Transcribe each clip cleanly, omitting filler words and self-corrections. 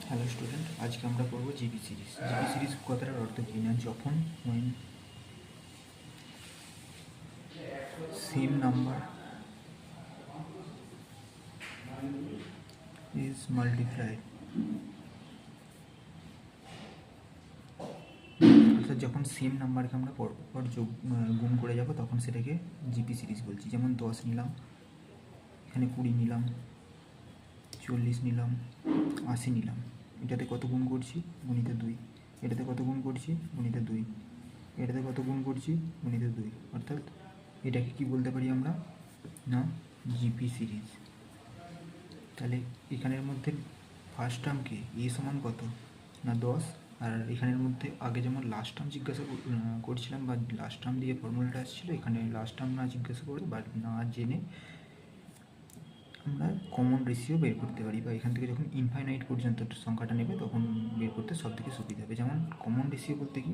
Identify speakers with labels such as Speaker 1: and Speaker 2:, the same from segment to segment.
Speaker 1: Hello student, আজকে আমরা পড়ব জিবি সিরিজ। জিবি সিরিজ কথাটার অর্থ কি না, যখন when same number is multiplied, অর্থাৎ যখন সেম নাম্বারকে আমরা পরপর গুণ করে যাব তখন সেটাকে জিপি সিরিজ বলছি। যেমন 10 নিলাম, এখানে 20 নিলাম, 40 নিলাম, 80 নিলাম, এটাতে কত গুণ করছি? গুণিত 2। এটাতে কত গুণ করছি? গুণিত 2। এটাতে কত গুণ করছি? গুণিত 2। অর্থাৎ এটাকে কি বলতে পারি আমরা? না, জিপি সিরিজ। তাহলে এখানের মধ্যে ফার্স্ট টার্মকে এ সমান কত না 10, আর এখানের মধ্যে আগে যেমন লাস্ট টার্ম জিজ্ঞাসা করছিলাম বা লাস্ট টার্ম দিয়ে ফর্মুলাটা আসছিলো, এখানে লাস্ট টার্ম না জিজ্ঞাসা করে বা না জেনে আমরা কমন রেশিও বের করতে পারি, বা এখান থেকে যখন ইনফাইনাইট পর্যন্ত সংখ্যাটা নেবে তখন বের করতে সব থেকে সুবিধা হবে। যেমন কমন রেশিও বলতে কি,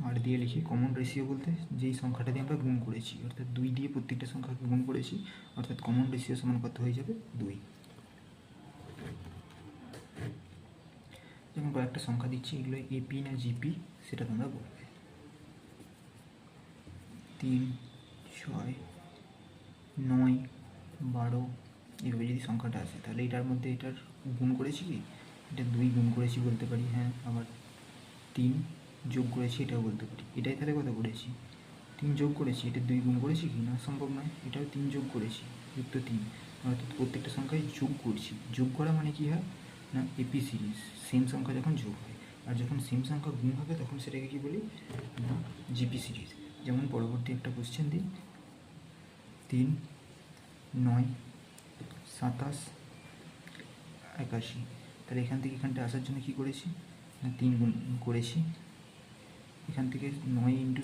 Speaker 1: আর দিয়ে লিখি কমন রেশিও বলতে যেই সংখ্যাটা দিয়ে আমরা গুণ করেছি, অর্থাৎ 2 দিয়ে প্রত্যেকটা সংখ্যাকে গুণ করেছি, অর্থাৎ কমন রেশিও সমান কত হয়ে যাবে? 2। যেমন কয়েকটা সংখ্যা দিচ্ছি, এগুলো এপি না জিপি সেটা তোমরা বলবে। 3, 6, 9, 12, এভাবে যদি সংখ্যাটা আসে তাহলে এটার মধ্যে এটার গুণ করেছি কি? এটা 2 গুণ করেছি বলতে পারি, হ্যাঁ। আবার 3 যোগ করেছি এটাও বলতে পারি। এটাই তাহলে কত করেছি? 3 যোগ করেছি। এটা 2 গুণ করেছি কি? না, সম্ভব নয়। এটাও 3 যোগ করেছি, যুক্ত 3, অর্থাৎ প্রত্যেকটা সংখ্যায় যোগ করছি। যোগ করা মানে কি হয় না, এপি সিরিজ। সেম সংখ্যা যখন যোগ হয় আর যখন সেম সংখ্যা গুণ হবে তখন সেটাকে কি বলি না, জিপি সিরিজ। যেমন পরবর্তী একটা কোশ্চেন দিই, 3, 9, 27, 81। তাহলে এখান থেকে এখানটা আসার জন্য কি করেছি না, 3 গুণ করেছি। এখান থেকে 9 ইন্টু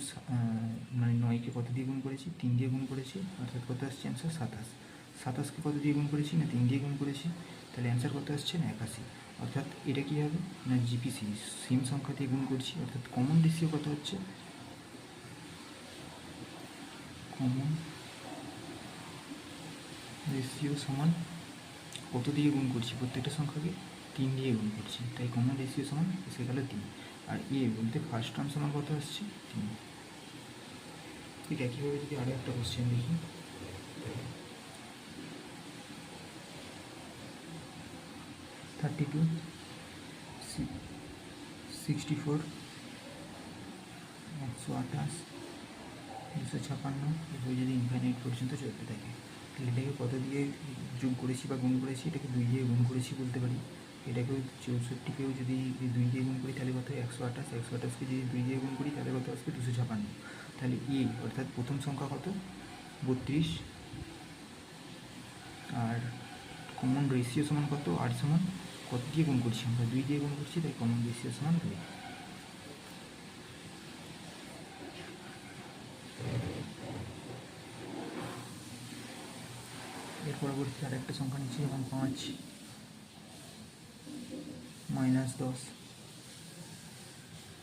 Speaker 1: মানে 9কে কত দিয়ে গুণ করেছি? 3 দিয়ে গুণ করেছি, অর্থাৎ কত আসছে অ্যান্সার? 27। 27কে কত দিয়ে গুণ করেছি? না 3 দিয়ে গুণ করেছি, তাহলে অ্যান্সার কত আসছে? না 81। অর্থাৎ এটা কী হবে না, জিপি সিরিজ। সেম সংখ্যা দিয়ে গুণ করছি, অর্থাৎ কমন রেশিও কত হচ্ছে? কমন রেশিও সমান কত দিয়ে গুণ করছি? প্রত্যেকটা সংখ্যাকে 3 দিয়ে গুণ করছি, তাই কমন রেশিও সমান এসে গেল 3। আর এ বলতে ফার্স্ট টার্ম সমান কত আসছে? 3। ঠিক একইভাবে যদি আরও একটা কোশ্চেন দেখি, 32, 64, 128, 256, এভাবে যদি ইনফাইনাইট পর্যন্ত চলতে থাকে, তাহলে এটাকে কত দিয়ে যোগ করেছি বা গুণ করেছি? এটাকে 2 দিয়ে গুণ করেছি বলতে পারি। এটাকেও 64কেও যদি 2 দিয়ে গুণ করি তাহলে কত হয়? 128। 128কে যদি 2 দিয়ে গুণ করি তাহলে কত আসবে? 256। তাহলে এ অর্থাৎ প্রথম সংখ্যা কত? 32। আর কমন রেশিও সমান কত? আর সমান কত দিয়ে গুণ করছি? আমরা 2 দিয়ে গুণ করছি, তাই কমন রেশিও সমান 2। এর পরবর্তী আর একটা সংখ্যা নিচ্ছি, যেমন 5, -10,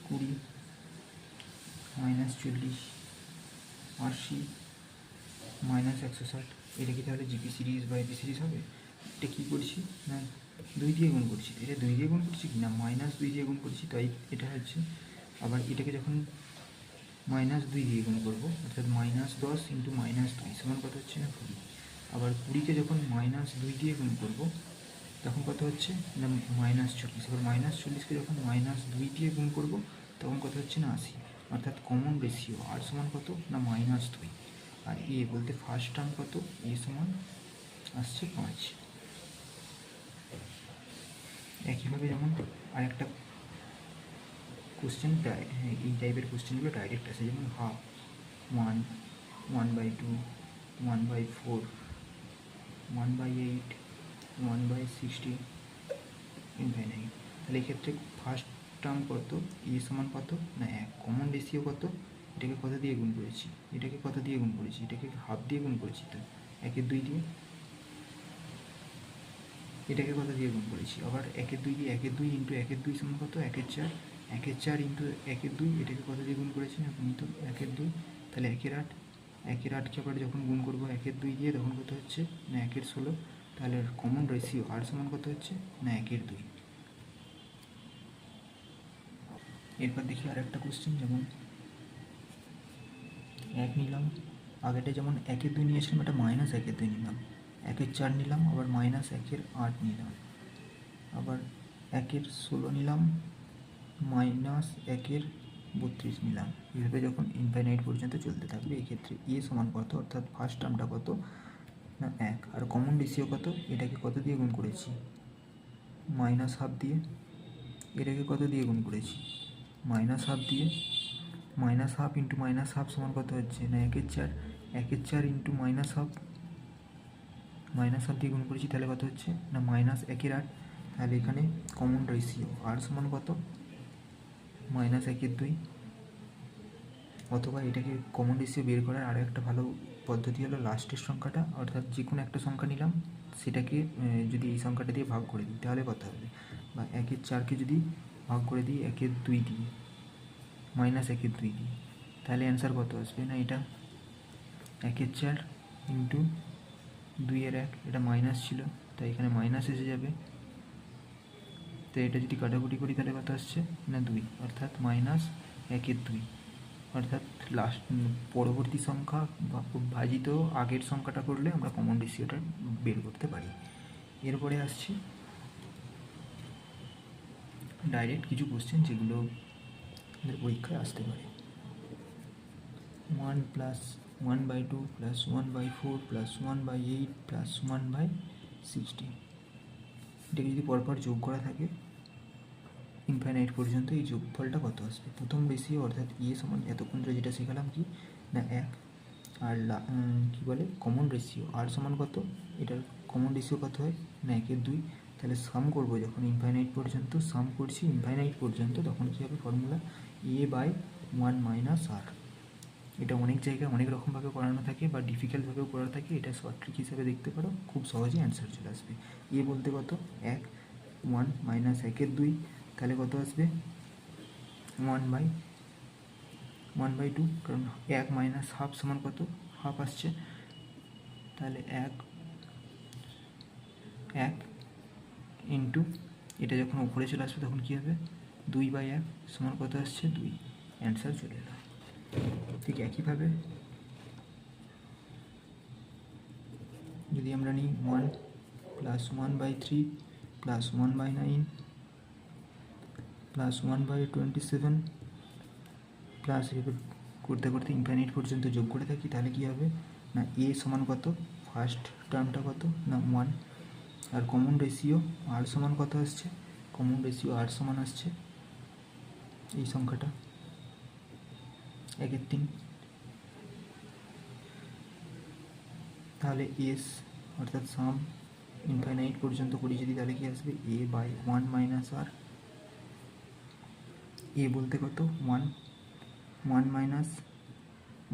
Speaker 1: 20, -40, 80, -160। এটা কি তাহলে জিপি সিরিজ বা এপি সিরিজ হবে? এটা কী করছি না 2 দিয়ে গুণ করছি। এটা 2 দিয়ে গুণ করছি কি না, -2 দিয়ে গুণ করছি, তাই এটা হচ্ছে। আবার এটাকে যখন -2 দিয়ে গুণ করবো, অর্থাৎ -10 ইন্টু -2 সমান কত হচ্ছে না 20। আবার 20কে যখন -2 দিয়ে গুণ করবো তখন কত হচ্ছে না -40। এবার -40কে যখন -2 দিয়ে গুণ করবো তখন কত হচ্ছে না 80। অর্থাৎ কমন রেশিও আর সমান কত না -2। আর এ বলতে ফার্স্ট টার্ম কত? এ সমান আসছে 5। একইভাবে যেমন আরেকটা কোশ্চেন, এই টাইপের কোশ্চেনগুলো ডাইরেক্ট আসে, যেমন 1/2, 1, 1/2, 1/4, 1/8, 1/60, ইনফাইনাইট। তাহলে এক্ষেত্রে ফার্স্ট টার্ম কত? এ সমান কত না 1। কমন রেশিও কত? এটাকে কত দিয়ে গুণ করেছি? এটাকে কত দিয়ে গুণ করেছি? এটাকে হাফ দিয়ে গুণ করেছি, তো 1/2 দিয়ে। এটাকে কত দিয়ে গুণ করেছি? আবার 1/2 দিয়ে, 1/2 ইন্টু 1/2 সমান কত? 1/4। 1/4 ইন্টু 1/2, এটাকে কত দিয়ে গুণ করেছি না? গুণিত 1/2, তাহলে 1/8। 1 8কে আবার যখন গুণ করবো 1 2 দিয়ে তখন কত হচ্ছে না 1 16। তাহলে কমন রেশিও আর সমান কত হচ্ছে না 1 2। এরপর দেখি আর একটা কোশ্চেন, যেমন 1 নিলাম, আগেটা যেমন 1 2 নিয়েছিলাম, এটা -1 2 নিলাম, 1 4 নিলাম, আবার -1 8 নিলাম, আবার 1 16 নিলাম, -1 32 নিলাম। এইভাবে যখন ইনফাইনাইট পর্যন্ত চলতে থাকবে এক্ষেত্রে এ সমান কত, অর্থাৎ ফার্স্ট টার্মটা কত না 1, আর কমন রেশিও কত, এটাকে কত দিয়ে গুণ করেছি -12 দিয়ে, এটাকে কত দিয়ে গুণ করেছি -12 দিয়ে, -12 ইন্টু -12 সমান কত হচ্ছে না 1 4, 1 4 ইন্টু -12, -12 দিয়ে গুণ করেছি, তাহলে কত হচ্ছে না -1 8। তাহলে এখানে কমন রেশিও আর সমান কত -1 2। অথবা এটাকে কমন রেশিও বের করার আরও একটা ভালো পদ্ধতি হলো লাস্টের সংখ্যাটা, অর্থাৎ যে কোনো একটা সংখ্যা নিলাম সেটাকে যদি এই সংখ্যাটা দিয়ে ভাগ করে দিই তাহলে কত হবে, বা 1 4কে যদি ভাগ করে দিই 1 2 দিয়ে, -1 2 দিয়ে, তাহলে অ্যান্সার কত আসবে না এটা 1 4 ইন্টু 2 1, এটা মাইনাস ছিল তাই এখানে মাইনাস এসে যাবে। তো এটা যদি কাটাকুটি করি তাহলে কত আসছে না 2, অর্থাৎ -1 2, অর্থাৎ লাস্ট পরবর্তী সংখ্যা বা ভাজিত আগের সংখ্যাটা করলে আমরা কমন রেশিওটা বের করতে পারি। এরপরে আসছি ডাইরেক্ট কিছু কোশ্চেন যেগুলো আমাদের পরীক্ষায় আসতে পারে। 1 + 1/2 + 1/4 + 1/8 + 1/60, এটাকে যদি পরপর যোগ করা থাকে ইনফাইনাইট পর্যন্ত এই যোগফলটা কত আসবে। প্রথম রেশিও অর্থাৎ সমান এতক্ষণ ধরে যেটা শেখালাম কি না 1, আর কী বলে কমন রেশিও আর সমান কত, এটার কমন রেশিও কত হয় না 1 2। তাহলে সাম করবো যখন ইনফাইনাইট পর্যন্ত, সাম করছি ইনফাইনাইট পর্যন্ত, তখন কী হবে ফর্মুলা a/1 - r। এটা অনেক জায়গায় অনেক রকমভাবে করানো থাকে বা ডিফিকাল্টভাবেও করা থাকে, এটা শর্ট ট্রিক হিসেবে দেখতে পারো, খুব সহজেই অ্যান্সার চলে আসবে। বলতে কত 1 1 -1 2, তাহলে কত আসবে 1/2, কারণ 1 - হাফ সমান কত হাফ আসছে, তাহলে 1 ইন্টু এটা যখন উপরে চলে আসবে তখন কী হবে 2/1 সমান কত আসছে 2, অ্যান্সার চলে এলো। ঠিক একইভাবে যদি আমরা নিই 1 + 1/3 + 1/9 + 1/27 প্লাস এভাবে করতে করতে ইনফাইনাইট পর্যন্ত যোগ করে থাকি, তাহলে কী হবে না সমান কত, ফার্স্ট টার্মটা কত না 1, আর কমন রেশিও আর সমান কত আসছে, কমন রেশিও আর সমান আসছে এই সংখ্যাটা 1 3। তাহলে অর্থাৎ সাম ইনফাইনাইট পর্যন্ত করি যদি, তাহলে কি আসবে a/1 - r। বলতে কত 1 1 -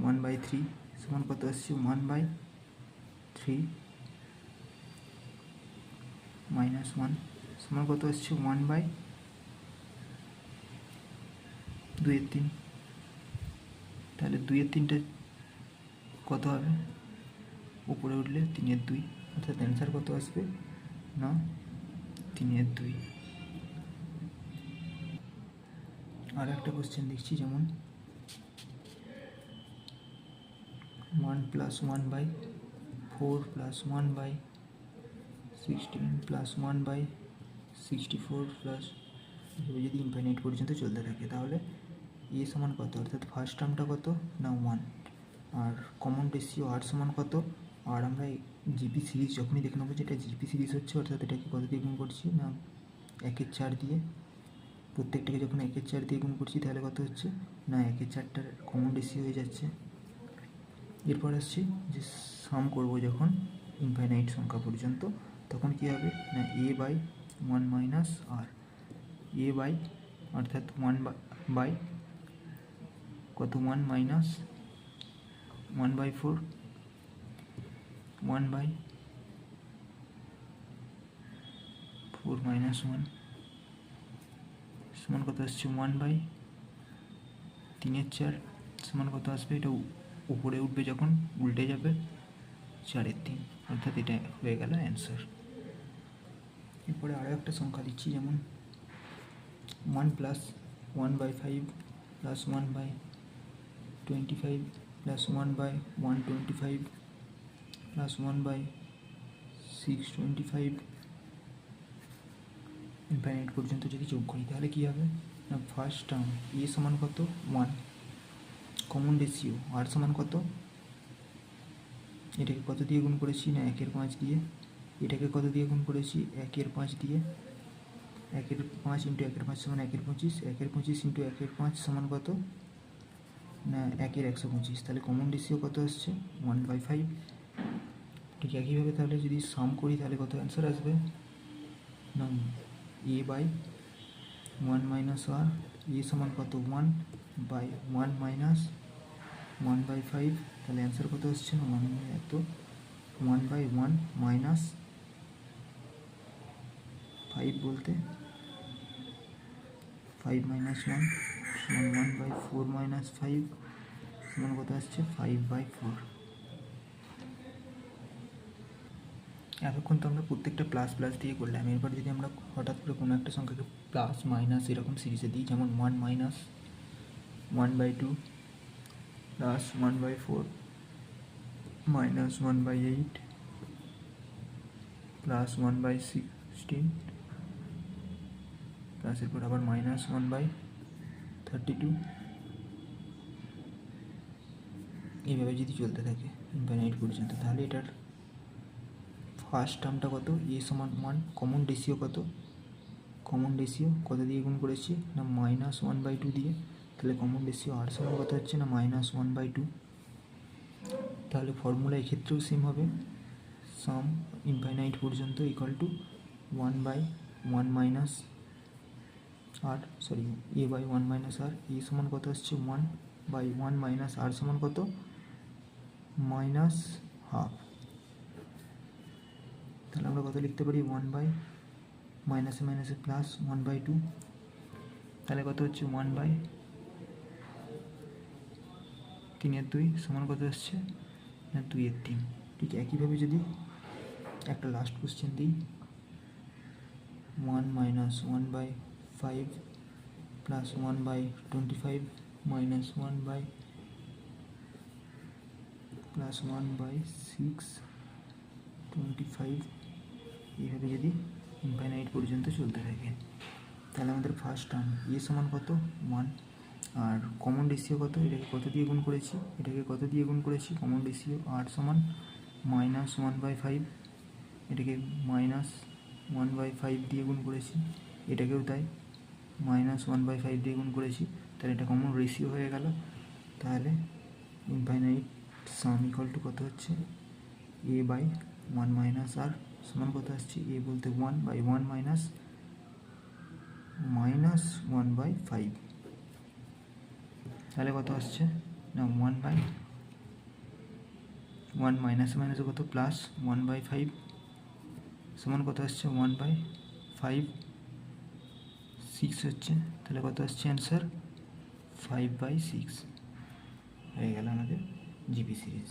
Speaker 1: 1/3 সমান কত আসছে 1/3 -1 সমান কত আসছে 1/2/3। তাহলে 2/3টা কত হবে, উপরে উঠলে 3/2, অর্থাৎ অ্যান্সার কত আসবে না 3/2। আর একটা কোশ্চেন দেখছি, যেমন 1 + 1/4 + 1/16 + 1/64 প্লাস, এভাবে যদি ইনফাইনাইট পর্যন্ত চলতে থাকে তাহলে সমান কত, অর্থাৎ ফার্স্ট টার্মটা কত না 1, আর কমন রেশিও আর সমান কত, আর আমরা জিপি সিরিজ যখনই দেখে নেবো যেটা জিপি সিরিজ হচ্ছে, অর্থাৎ এটাকে কত দিয়ে গুণ করছি না 1 4 দিয়ে, প্রত্যেকটাকে যখন 1 4 দিয়ে গুণ করছি তাহলে কত হচ্ছে না 1 4টার কমন রেশিও হয়ে যাচ্ছে। এরপর আসছি যে সাম করব যখন ইনফাইনাইট সংখ্যা পর্যন্ত, তখন কী হবে না a/1 - r, অর্থাৎ 1 কত 1 - 1/4 1/4 - 1 সমান কত আসছে 1/3/4 সমান কত আসবে, এটা উপরে উঠবে যখন উল্টে যাবে 4/3, অর্থাৎ এটা হয়ে গেল অ্যান্সার। এরপরে আরও একটা সংখ্যা দিচ্ছি, যেমন 1 + 1/5 + 1/25 + 1/125 + 1/625 ইনফাইনাইট পর্যন্ত যদি যোগ করি তাহলে কী হবে না, ফার্স্ট টার্ম এ সমান কত 1, কমন রেশিও আর সমান কত, এটাকে কত দিয়ে গুণ করেছি না 1/5 দিয়ে, এটাকে কত দিয়ে গুণ করেছি 1/5 দিয়ে, 1/5 × 1/5 সমান 1/25, 1/25 × 1/5 সমান কত না 1/125, তাহলে কমন রেশিও কত আসছে 1/5। ঠিক একইভাবে তাহলে যদি সাম করি তাহলে কত অ্যান্সার আসবে না a/1 - r, এ সমান কত 1/1 - 1/5, তাহলে অ্যান্সার কত আসছে না 1/1 - 5 বলতে 5 - 1 সমান 1/4 - 5 সমান কত আসছে 5/4। এতক্ষণ তো আমরা প্রত্যেকটা প্লাস প্লাস দিয়ে করলাম। এরপর যদি আমরা হঠাৎ করে কোনো একটা সংখ্যাকে প্লাস মাইনাস এরকম সিরিজে দিই, যেমন 1 - 1/2 + 1/4 - 1/8 + 1/16 প্লাস এরপর আবার -1/32, এইভাবে যদি চলতে থাকে ইনফাইনাইট পর্যন্ত, তাহলে এটার ফার্স্ট টার্মটা কত এ সমান 1, কমন রেশিও কত, কমন রেশিও কত দিয়ে গুণ করেছি না -1/2 দিয়ে, তাহলে কমন রেশিও আর সমান কত হচ্ছে না -1/2। তাহলে ফর্মুলা এক্ষেত্রেও সেম হবে, সাম ইনফাইনাইট পর্যন্ত = 1/1 - r, সরি a/1 - r, এ সমান কত আসছে 1/1 - r সমান কত -12। তাহলে আমরা কত লিখতে পারি 1/, মাইনাসে মাইনাসে প্লাস 1/2, তাহলে কত হচ্ছে 1/3/2 সমান কত আসছে না 2/3। ঠিক একইভাবে যদি একটা লাস্ট কোশ্চেন দিই, 1 - 1/5 + 1/25 - 1/625, এইভাবে যদি ইনফাইনাইট পর্যন্ত চলতে থাকে, তাহলে আমাদের ফার্স্ট টার্ম এ সমান কত 1, আর কমন রেশিও কত, এটাকে কত দিয়ে গুণ করেছি, এটাকে কত দিয়ে গুণ করেছি, কমন রেশিও আর সমান -1/5, এটাকে -1/5 দিয়ে গুণ করেছি, এটাকেও তাই -1/5 দিয়ে গুণ করেছি, তাহলে এটা কমন রেশিও হয়ে গেল। তাহলে ইনফাইনাইট সাম = কত হচ্ছে a/1 - r সমান কত আসছে, এ বলতে 1/1 -1/5, তাহলে কত আসছে না 1/1 মাইনাসে মাইনাসে কত প্লাস 1/5 সমান কত আসছে 1/5, 6 হচ্ছে, তাহলে কত আসছে অ্যান্সার 5/6 হয়ে গেল আমাদের জিপি সিরিজ।